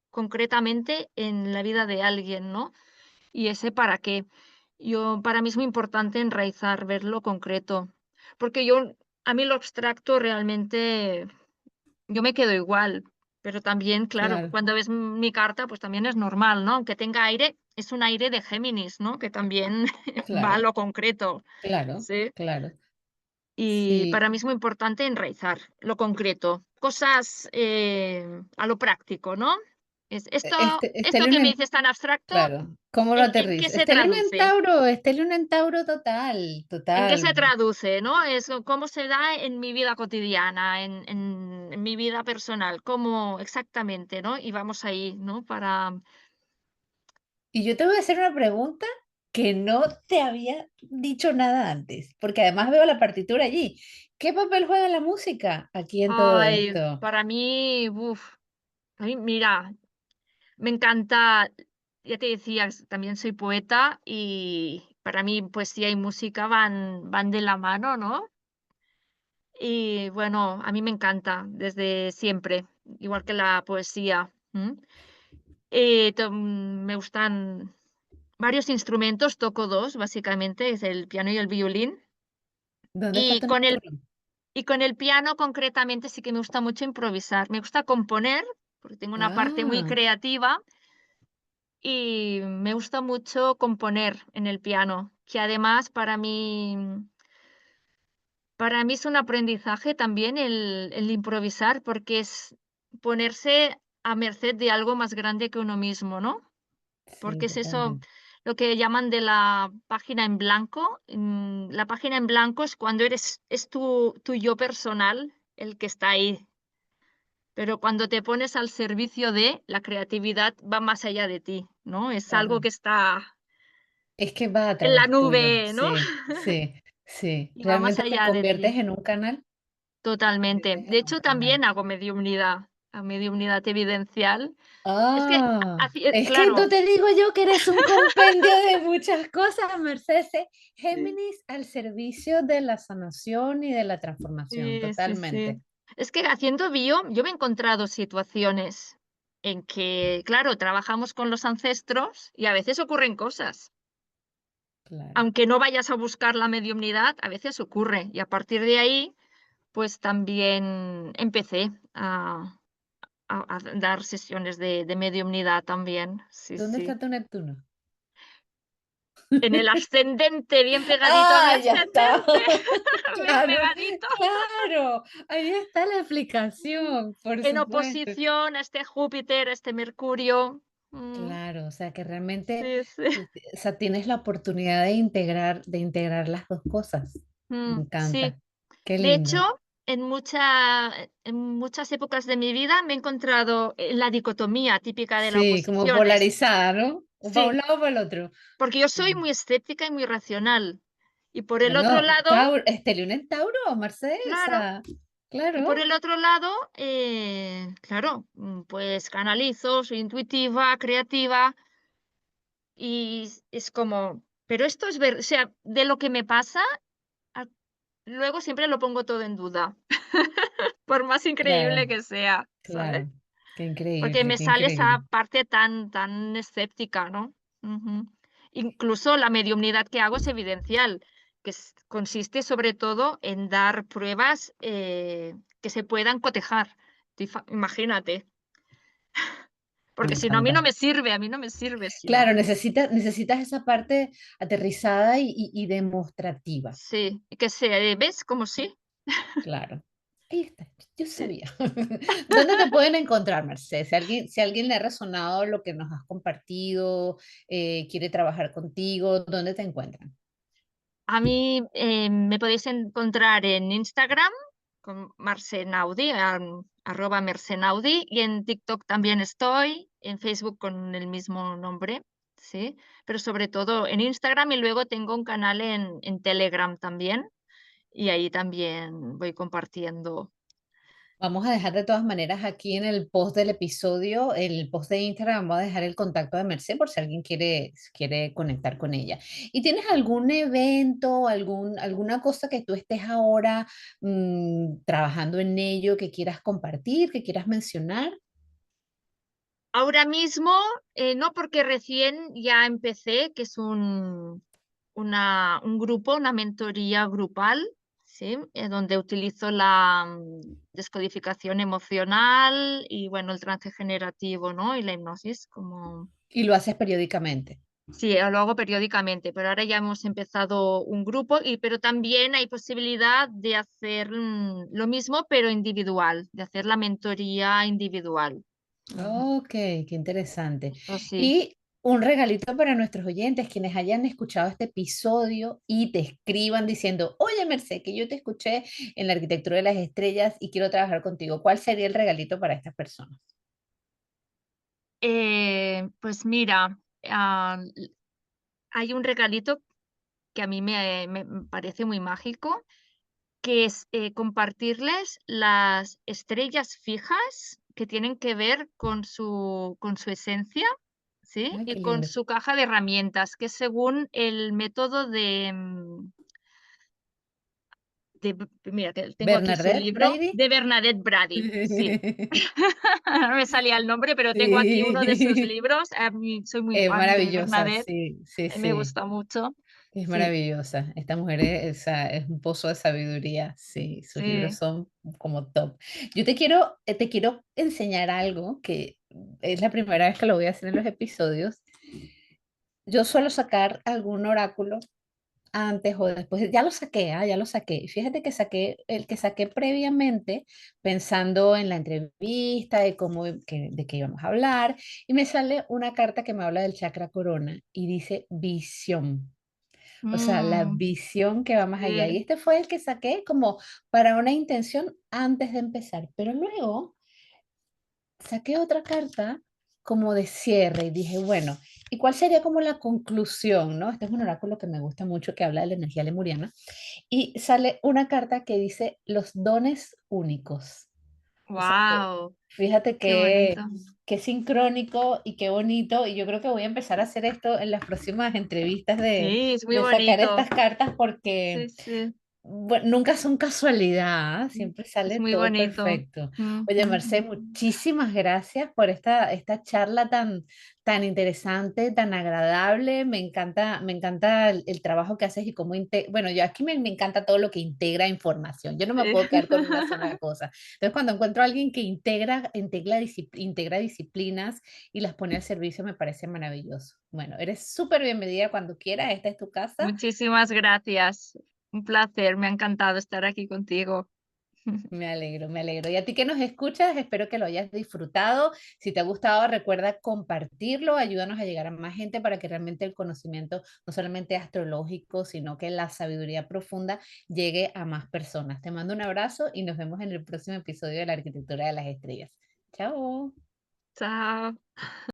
concretamente en la vida de alguien, ¿no? Y ese para qué. Para mí es muy importante enraizar, ver lo concreto, porque a mí lo abstracto realmente yo me quedo igual, pero también, claro, claro, cuando ves mi carta, pues también es normal, ¿no? Aunque tenga aire, es un aire de Géminis, ¿no? Que también va a claro, lo concreto, claro, ¿sí? claro. Y Sí, para mí es muy importante enraizar lo concreto, cosas a lo práctico, ¿no? Esto que me Stellium. dices tan abstracto, Claro, ¿cómo lo ¿en qué aterrizo? se traduce? Stellium en Tauro total, ¿En qué total. se traduce, no? Cómo se da en mi vida cotidiana, en mi vida personal, cómo exactamente, ¿no? Y vamos ahí, ¿no? Y yo te voy a hacer una pregunta que no te había dicho nada antes, porque además veo la partitura allí. ¿Qué papel juega la música aquí en todo Ay, esto? para mí, a mí, mira, me encanta, ya te decía, también soy poeta y para mí poesía y música van de la mano, ¿no? Y bueno, a mí me encanta desde siempre, igual que la poesía. Me gustan varios instrumentos, toco 2 básicamente, es el piano y el violín. ¿Dónde está Y tu con el Neptuno? y con el piano concretamente sí que me gusta mucho improvisar. Me gusta componer, porque tengo una parte muy Ah, creativa y me gusta mucho componer en el piano, que además para mí es un aprendizaje también el improvisar, porque es ponerse a merced de algo más grande que uno mismo, ¿no? sí, Porque es eso, totalmente. lo que llaman de la página en blanco. La página en blanco es cuando es tu yo personal el que está ahí, pero cuando te pones al servicio de, la creatividad va más allá de ti, ¿no? Es algo Claro. que está Es que va a en la través tuyo. nube, ¿no? Sí, sí, sí. Y va más ¿Realmente te allá de conviertes ti, en un canal? Te totalmente. conviertes De en un hecho, canal. también hago mediumnidad, mediumnidad evidencial. Es que, Es que no claro, te digo yo que eres un compendio de muchas cosas, Mercedes. sí. Géminis al servicio de la sanación y de la transformación, Sí, sí, sí. totalmente. Es que haciendo bio, yo me he encontrado situaciones en que, claro, trabajamos con los ancestros y a veces ocurren cosas. Claro. Aunque no vayas a buscar la mediumnidad, a veces ocurre. Y a partir de ahí, pues también empecé a dar sesiones de mediumnidad también. Sí, ¿Dónde sí. está tu Neptuno? En el ascendente, bien pegadito a mi Ya está. ascendente, bien Claro, pegadito. claro. Ahí está la explicación, por En supuesto. oposición a este Júpiter, a este Mercurio. Mm, Claro, o sea, que realmente, sí, sí. o sea, tienes la oportunidad de integrar las 2 cosas. Me Sí. encanta. Qué De lindo. hecho, en muchas épocas de mi vida me he encontrado en la dicotomía típica de la Sí, como oposición. polarizada, ¿no? O para un Sí, lado o para el otro. porque yo soy Sí. muy escéptica y muy racional. Y por el otro Bueno, lado, Tauro, Estelión en Tauro, claro, Mercedesa. y por Claro, el otro lado, claro, pues canalizo, soy intuitiva, creativa, y es como, pero esto es o sea, de lo que me pasa, a luego siempre lo pongo todo en duda, por más increíble claro, que sea, ¿sabes? claro. Qué Porque increíble, me qué sale esa increíble. parte tan escéptica, ¿no? Ujú. Incluso la mediumnidad que hago es evidencial. consiste sobre todo en dar pruebas, que se puedan cotejar. Imagínate, Me porque si no, encanta. a mí no me sirve si Claro, no. necesitas esa parte aterrizada y demostrativa. Sí, y que sea ¿ves? Como sí. Claro. Ahí está, yo Sí. sabía. ¿Dónde te pueden encontrar, Mercedes? Si a alguien le ha resonado lo que nos has compartido, quiere trabajar contigo, ¿dónde te encuentran? A mí, me podéis encontrar en Instagram con Marcenaudi, @Mercenaudi, y en TikTok también estoy, en Facebook con el mismo nombre, sí, pero sobre todo en Instagram, y luego tengo un canal en Telegram también, y ahí también voy compartiendo. Vamos a dejar de todas maneras aquí en el post del episodio, el post de Instagram, vamos a dejar el contacto de Merced por si alguien quiere conectar con ella. ¿Y tienes algún evento, alguna cosa que tú estés ahora trabajando en ello, que quieras compartir, que quieras mencionar? Ahora mismo, no, porque recién ya empecé, que es un grupo, una mentoría grupal, ¿sí? Donde utilizo la descodificación emocional y, bueno, el trance generativo, ¿no? Y la hipnosis como Y lo haces periódicamente. sí, lo hago periódicamente, pero ahora ya hemos empezado un grupo pero también hay posibilidad de hacer, lo mismo, pero individual, de hacer la mentoría individual. Ujú. Ok, qué interesante. Eso sí. Y un regalito para nuestros oyentes, quienes hayan escuchado este episodio y te escriban diciendo, oye, Merced, que yo te escuché en la arquitectura de las estrellas y quiero trabajar contigo. ¿Cuál sería el regalito para estas personas? Pues mira, hay un regalito que a mí me parece muy mágico, que es, compartirles las estrellas fijas que tienen que ver con su esencia, ¿sí? Ay, Y qué con lindo. su caja de herramientas, que es según el método mira, tengo aquí su Bernadette libro, Brady. de Bernadette Brady, sí. No me salía el nombre, pero tengo aquí uno de sus Sí, libros. A mí soy muy es fan de maravillosa, Bernadette, sí, sí, me sí. gusta mucho. Es Sí, maravillosa. Esta mujer es un pozo de sabiduría. Sí, sus libros sí. son como top. Yo te quiero enseñar algo que es la primera vez que lo voy a hacer en los episodios. Yo suelo sacar algún oráculo antes o después. Ya lo saqué, ya lo saqué. Fíjate que saqué el que saqué previamente, pensando en la entrevista, de qué íbamos a hablar, y me sale una carta que me habla del chakra corona y dice visión. O sea, la Mm, visión que va más allá. Y sí. este fue el que saqué como para una intención antes de empezar. Pero luego saqué otra carta como de cierre y dije, bueno, ¿y cuál sería como la conclusión, no? Este es un oráculo que me gusta mucho que habla de la energía lemuriana. Y sale una carta que dice los dones únicos. O sea, Guau, fíjate qué bonito. qué sincrónico y qué bonito. Y yo creo que voy a empezar a hacer esto en las próximas entrevistas Sí, es muy de sacar estas bonito. cartas porque Sí, sí, nunca son casualidad, mm, siempre es sale muy todo bonito. perfecto. Oye, Ujú. Marcé, muchísimas gracias por esta charla tan interesante, tan agradable. Me encanta el trabajo que haces y cómo bueno, yo aquí me encanta todo lo que integra información. Yo no me Sí. puedo quedar con una sola cosa. Entonces, cuando encuentro a alguien que integra disciplinas y las pone al servicio, me parece maravilloso. Bueno, eres súper bienvenida cuando quieras. Esta es tu casa. Muchísimas gracias. Un placer, me ha encantado estar aquí contigo. Me alegro, me alegro. Y a ti que nos escuchas, espero que lo hayas disfrutado. Si te ha gustado, recuerda compartirlo, ayúdanos a llegar a más gente para que realmente el conocimiento, no solamente astrológico, sino que la sabiduría profunda llegue a más personas. Te mando un abrazo y nos vemos en el próximo episodio de la Arquitectura de las Estrellas. Chao. Chao.